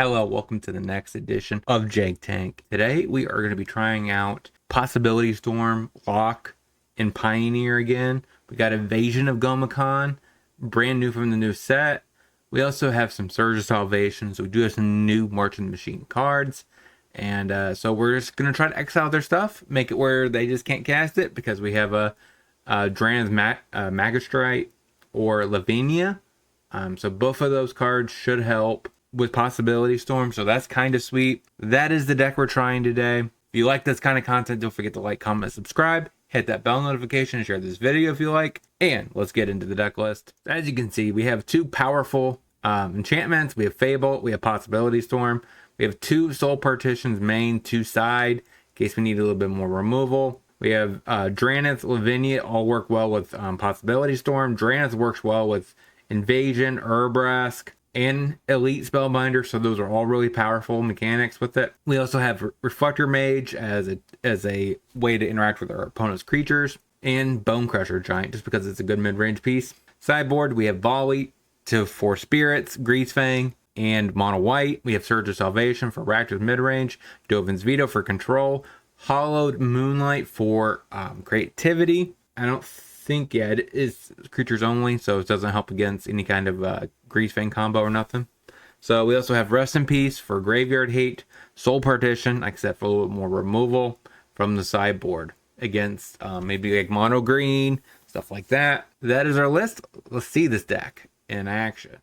Hello, welcome to the next edition of Jank Tank. Today we are going to be trying out Possibility Storm, Lock, and Pioneer again. We got Invasion of Gomicon, brand new from the new set. We also have some Surge of Salvation, so we do have some new Marching Machine cards. And so we're just going to try to exile their stuff, make it where they just can't cast it, because we have a Drannith Magistrate or Lavinia. So both of those cards should help with Possibility Storm, so that's kind of sweet. That is the deck we're trying today. If you like this kind of content, don't forget to like, comment, subscribe, hit that bell notification, share this video if you like, and let's get into the deck list. As you can see, we have two powerful enchantments. We have Fable, we have Possibility Storm. We have two Soul Partitions main, two side, in case we need a little bit more removal. We have Drannith, Lavinia, all work well with Possibility Storm. Drannith works well with Invasion, Urbrask, and Elite Spellbinder, so those are all really powerful mechanics with it. We also have Reflector Mage as a way to interact with our opponent's creatures, and Bone Crusher Giant, just because it's a good mid-range piece. Sideboard, we have Volley to 4 Spirits, Greasefang, and Mono White. We have Surge of Salvation for Rakdos mid-range, Dovin's Veto for control, Hollowed Moonlight for creativity. I don't think, yeah, it is creatures only, so it doesn't help against any kind of Greasefang combo or nothing. So we also have Rest in Peace for Graveyard Hate, Soul Partition, except for a little bit more removal from the sideboard against maybe like mono green, stuff like that. That is our list. Let's see this deck in action.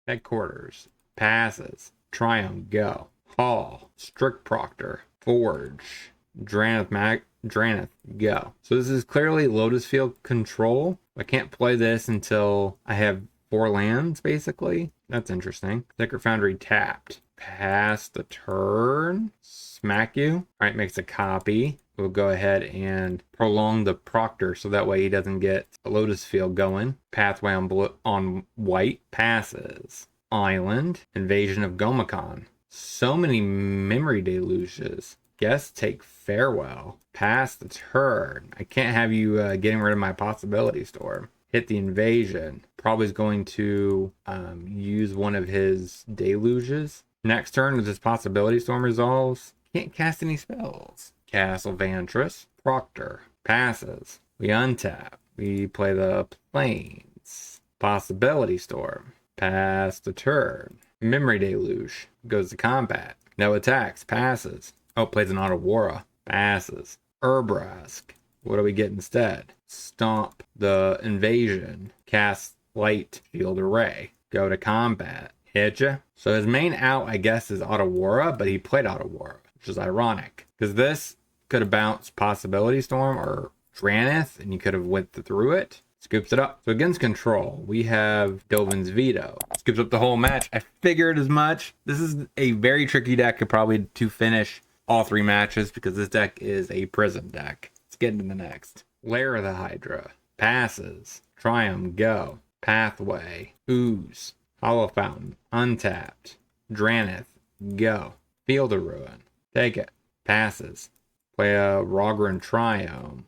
Headquarters, Passes, Triumph, Go, Hall, Strict Proctor, Forge, Drannith, Go. So this is clearly Lotus Field control. I can't play this until I have 4 lands, basically. That's interesting. Sacred Foundry tapped. Pass the turn. Smack you. All right, makes a copy. We'll go ahead and prolong the Proctor so that way he doesn't get a Lotus Field going. Pathway on white. Passes. Island. Invasion of Gomicon. So many memory deluges. Guess take farewell. Pass the turn. I can't have you getting rid of my Possibility Storm. Hit the invasion. Probably is going to use one of his deluges. Next turn, as his Possibility Storm resolves, can't cast any spells. Castle Vantress. Proctor. Passes. We untap. We play the Plains. Possibility Storm. Pass the turn. Memory Deluge. Goes to combat. No attacks. Passes. Oh, plays an Otawara. Passes. Urbrask. What do we get instead? Stomp the invasion. Cast Light Field Array. Go to combat. Hit ya. So his main out, I guess, is Otawara, but he played Otawara, which is ironic. Because this could have bounced Possibility Storm or Drannith, and you could have went through it. Scoops it up. So against control, we have Dovin's Veto. Scoops up the whole match. I figured as much. This is a very tricky deck probably to finish all 3 matches because this deck is a prison deck. Let's get into the next. Lair of the Hydra. Passes. Triumph. Go. Pathway. Ooze. Hollow Fountain. Untapped. Drannith. Go. Field of Ruin. Take it. Passes. Play a Rogran Triumph.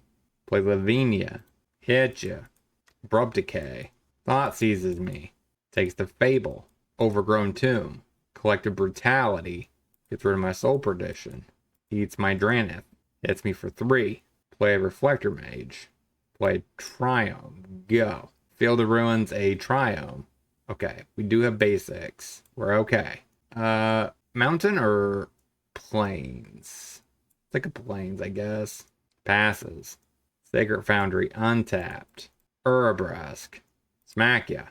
Play Lavinia. Hit ya. Abrupt Decay. Thought seizes me. Takes the Fable. Overgrown Tomb. Collective Brutality. Gets rid of my Soul Perdition. Eats my Drannith. Hits me for 3. Play a Reflector Mage. Play Triumph. Go. Field of Ruins, a Triumph. Okay, we do have basics. We're okay. Mountain or Plains? It's like a Plains, I guess. Passes. Sacred Foundry untapped. Urbrask. Smack ya.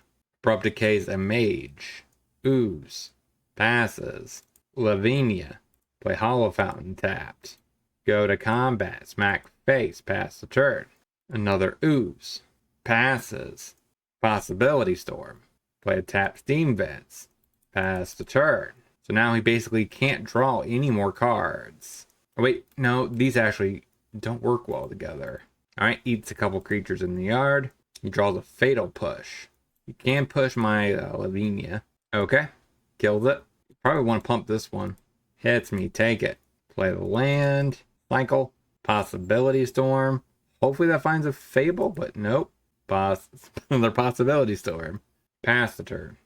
Abrupt Decay's a Mage. Ooze. Passes. Lavinia. Play Hollow Fountain tapped. Go to combat. Smack face. Pass the turn. Another Ooze. Passes. Possibility Storm. Play a tap Steam Vents. Pass the turn. So now he basically can't draw any more cards. Oh, wait, no, these actually don't work well together. Alright, eats a couple creatures in the yard. He draws a Fatal Push. You can push my Lavinia. Okay, kills it. Probably want to pump this one. Hits me, take it. Play the land. Cycle. Possibility Storm. Hopefully that finds a Fable, but nope. Another possibility storm. Pass the turn.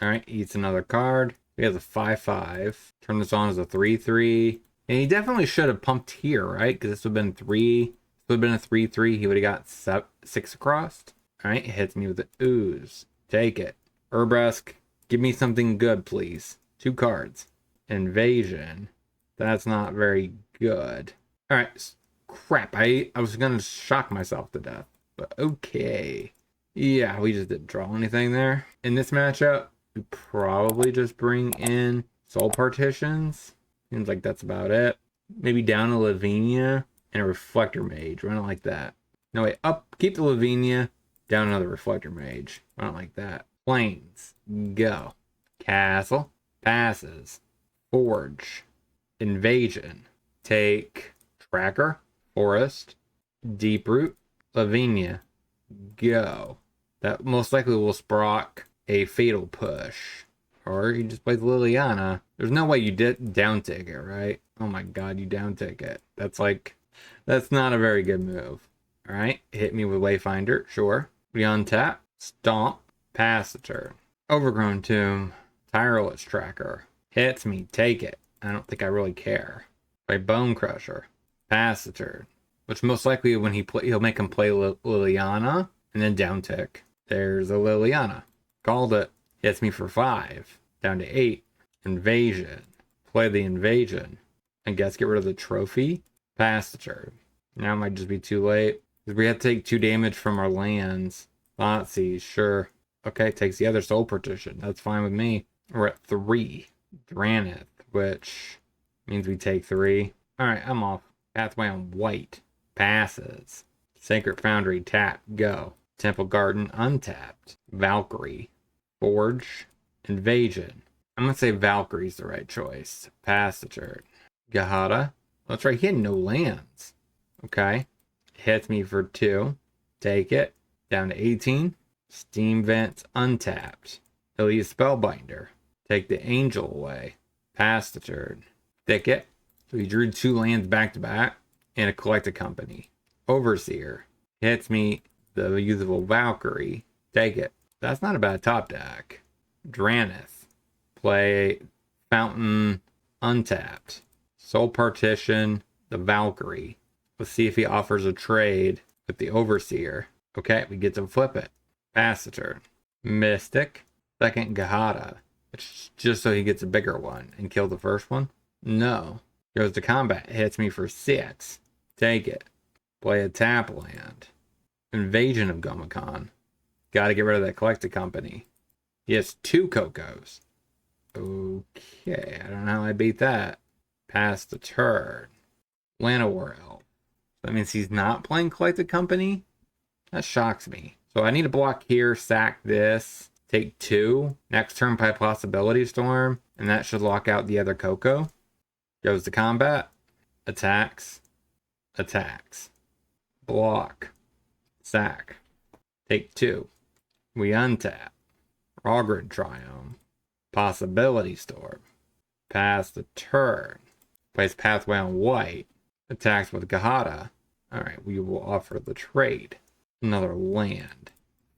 Alright, eats another card. He has a 5/5. Turn this on as a 3/3. And he definitely should have pumped here, right? Because this would have been 3. This would have been a 3/3. He would have got 6 across. Alright, hits me with the ooze. Take it. Urbrask, give me something good, please. 2 cards. Invasion. That's not very good. Alright, crap. I was going to shock myself to death. But okay. Yeah, we just didn't draw anything there. In this matchup, we probably just bring in Soul Partitions. Seems like that's about it. Maybe down a Lavinia and a Reflector Mage. Run it like that. No, wait, up. Keep the Lavinia. Down another Reflector Mage. Run it like that. Plains. Go. Castle. Passes. Forge. Invasion. Take Tracker. Forest. Deeproot. Lavinia. Go. That most likely will sprock a Fatal Push. Or you just play the Liliana. There's no way you did down tick it, right? Oh my god, you down tick it. That's not a very good move. Alright, hit me with Wayfinder, sure. We untap, stomp, pass the turn. Overgrown Tomb, Tireless Tracker. Hits me, take it. I don't think I really care. Play Bone Crusher, pass the turn. Which most likely when he'll make him play Liliana and then down tick. There's a Liliana. Called it. Hits me for 5. Down to 8. Invasion. Play the Invasion. I guess get rid of the trophy. Pass the turn. Now it might just be too late. Because we have to take 2 damage from our lands. Thoughtseize, sure. Okay, takes the other Soul Partition. That's fine with me. We're at 3. Draneth, which means we take 3. Alright, I'm off. Pathway on white. Passes. Sacred Foundry, tap, go. Temple Garden, untapped. Valkyrie. Forge. Invasion. I'm going to say Valkyrie's the right choice. Pass the turn. Gahada. That's right, he had no lands. Okay. Hits me for 2. Take it. Down to 18. Steam Vents, untapped. Elite Spellbinder. Take the Angel away. Pass the turn. Thicket. So he drew 2 lands back to back. And a Collected Company. Overseer. Hits me the usable Valkyrie. Take it. That's not a bad top deck. Draneth. Play Fountain, untapped. Soul Partition, the Valkyrie. Let's see if he offers a trade with the Overseer. Okay, we get to flip it. Pass the turn. Mystic. Second Gahada. It's just so he gets a bigger one and kill the first one. No. Goes to combat. Hits me for 6. Take it. Play a tap land. Invasion of Gomicon. Gotta get rid of that Collected Company. He has 2 Cocos. Okay, I don't know how I beat that. Pass the turn. Llanowar Elf. That means he's not playing Collected Company? That shocks me. So I need to block here, sack this, take 2. Next turn, play Possibility Storm, and that should lock out the other Coco. Goes to combat. Attacks. Attacks. Block. Sack. Take 2. We untap. Rogred Triumph. Possibility Storm. Pass the turn. Plays Pathway on white. Attacks with Gahada. Alright, we will offer the trade. Another land.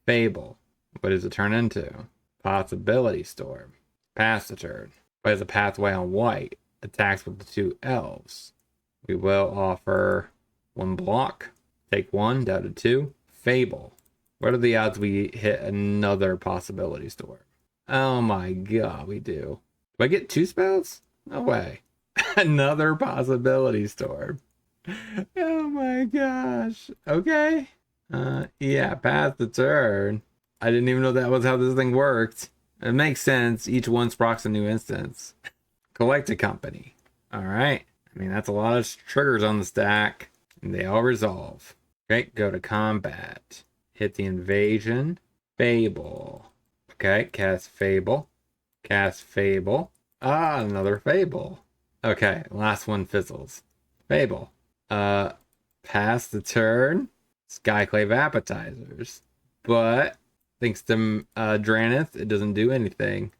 Fable. What does it turn into? Possibility Storm. Pass the turn. Plays a Pathway on white. Attacks with the 2 elves. We will offer 1 block. Take 1, down to 2. Fable. What are the odds we hit another Possibility Storm? Oh my god, we do. Do I get 2 spells? No way. Another Possibility Storm. Oh my gosh. Okay. Yeah, pass the turn. I didn't even know that was how this thing worked. It makes sense. Each one sprocs a new instance. Collected Company. Alright. I mean, that's a lot of triggers on the stack. And they all resolve. Okay, go to combat. Hit the Invasion. Fable. Okay, cast Fable. Cast Fable. Ah, another Fable. Okay, last one fizzles. Fable. Pass the turn. Skyclave Appetizers. But, thanks to Draneth, it doesn't do anything.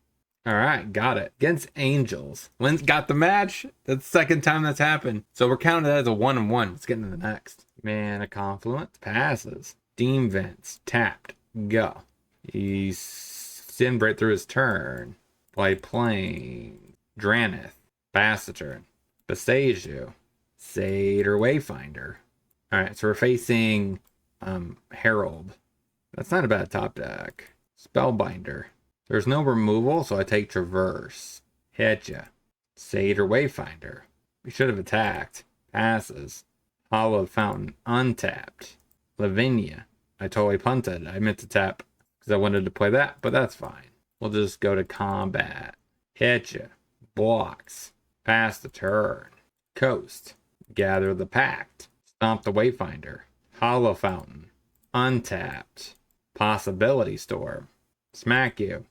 Alright, got it. Against Angels. Lynn's got the match. That's the second time that's happened. So we're counting that as a 1-1. Let's get into the next. Man, a Confluence passes. Steam Vents, tapped, go. He simmed right through his turn. Play Plane, Draneth, pass the turn. Beseiju, Satyr Wayfinder. Alright, so we're facing Herald. That's not a bad top deck. Spellbinder. There's no removal, so I take Traverse. Hit ya. Satyr Wayfinder. We should have attacked. Passes. Hollow Fountain. Untapped. Lavinia. I totally punted. I meant to tap because I wanted to play that, but that's fine. We'll just go to combat. Hit ya. Blocks. Pass the turn. Coast. Gather the Pact. Stomp the Wayfinder. Hollow Fountain. Untapped. Possibility Storm. Smack you.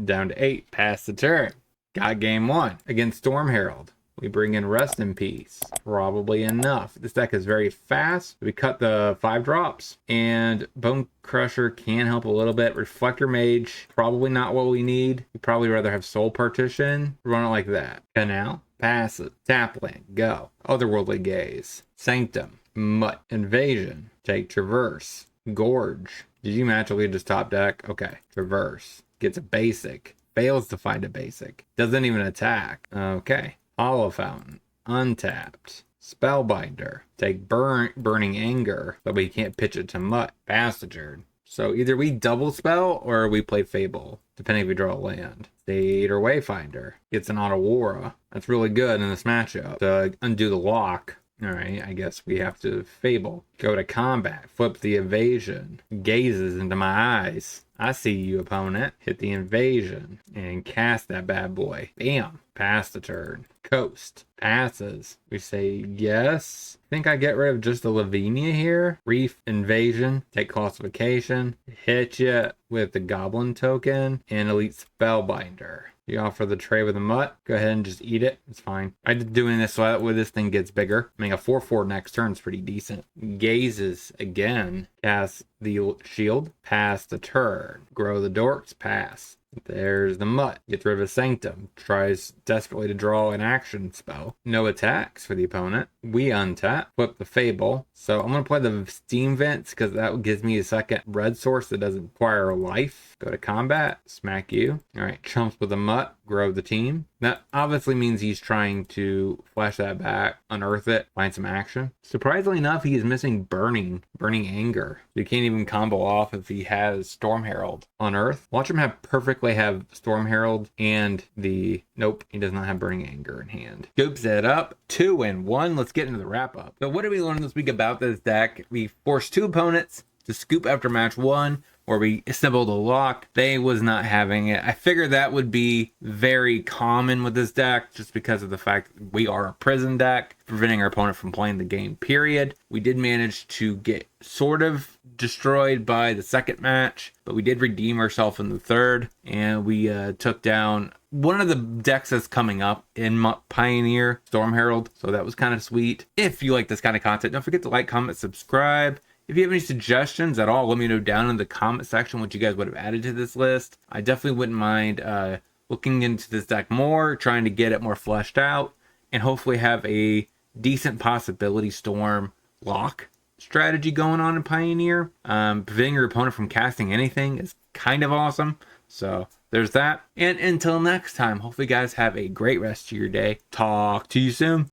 Down to 8. Pass the turn. Got game 1 against Storm Herald. We bring in Rest in Peace. Probably enough. This deck is very fast. We cut the 5 drops. And Bone Crusher can help a little bit. Reflector Mage. Probably not what we need. We'd probably rather have Soul Partition. Run it like that. Canal. Pass it. Tap land. Go. Otherworldly Gaze. Sanctum. Mutt. Invasion. Take Traverse. Gorge. Did you magically just top deck? Okay. Traverse. Gets a basic. Fails to find a basic. Doesn't even attack. Okay. Hollow Fountain. Untapped. Spellbinder. Take Burning Anger, but we can't pitch it to Mutt. Pass the turn. So either we double spell or we play Fable, depending if we draw a land. Satyr Wayfinder. Gets an Aurora. That's really good in this matchup. To undo the lock. Alright, I guess we have to Fable. Go to combat. Flip the Evasion. Gazes into my eyes. I see you, opponent. Hit the Invasion. And cast that bad boy. Bam. Pass the turn. Coast. Passes. We say yes. I think I get rid of just the Lavinia here. Reef. Invasion. Take Classification. Hit ya with the Goblin token. And Elite Spellbinder. You offer the tray with a Mutt. Go ahead and just eat it. It's fine. I'm just doing this so that way this thing gets bigger. I mean, a 4/4 next turn is pretty decent. Gazes again. Cast the shield. Pass the turn. Grow the Dorks. Pass. There's the Mutt. Gets rid of a Sanctum. Tries desperately to draw an action spell. No attacks for the opponent. We untap. Flip the Fable. So I'm going to play the Steam Vents because that gives me a second red source that doesn't require a life. Go to combat. Smack you. Alright, chumps with a Mutt. Grow the team. That obviously means he's trying to flash that back, unearth it, find some action. Surprisingly enough, he is missing Burning Anger. You can't even combo off if he has Storm Herald on Earth. Watch him perfectly have Storm Herald and the... Nope, he does not have Burning Anger in hand. Scoops it up. 2-1. Let's get into the wrap-up. So what did we learn this week about this deck? We forced 2 opponents to scoop after match 1, where we assembled a lock. They was not having it. I figured that would be very common with this deck just because of the fact that we are a prison deck, preventing our opponent from playing the game, period. We did manage to get sort of destroyed by the second match, but we did redeem ourselves in the third, and we took down one of the decks that's coming up in Pioneer, Storm Herald, so that was kind of sweet. If you like this kind of content, don't forget to like, comment, subscribe. If you have any suggestions at all, let me know down in the comment section what you guys would have added to this list. I definitely wouldn't mind looking into this deck more, trying to get it more fleshed out, and hopefully have a decent Possibility Storm lock strategy going on in Pioneer. Preventing your opponent from casting anything is kind of awesome. So there's that. And until next time, hopefully you guys have a great rest of your day. Talk to you soon.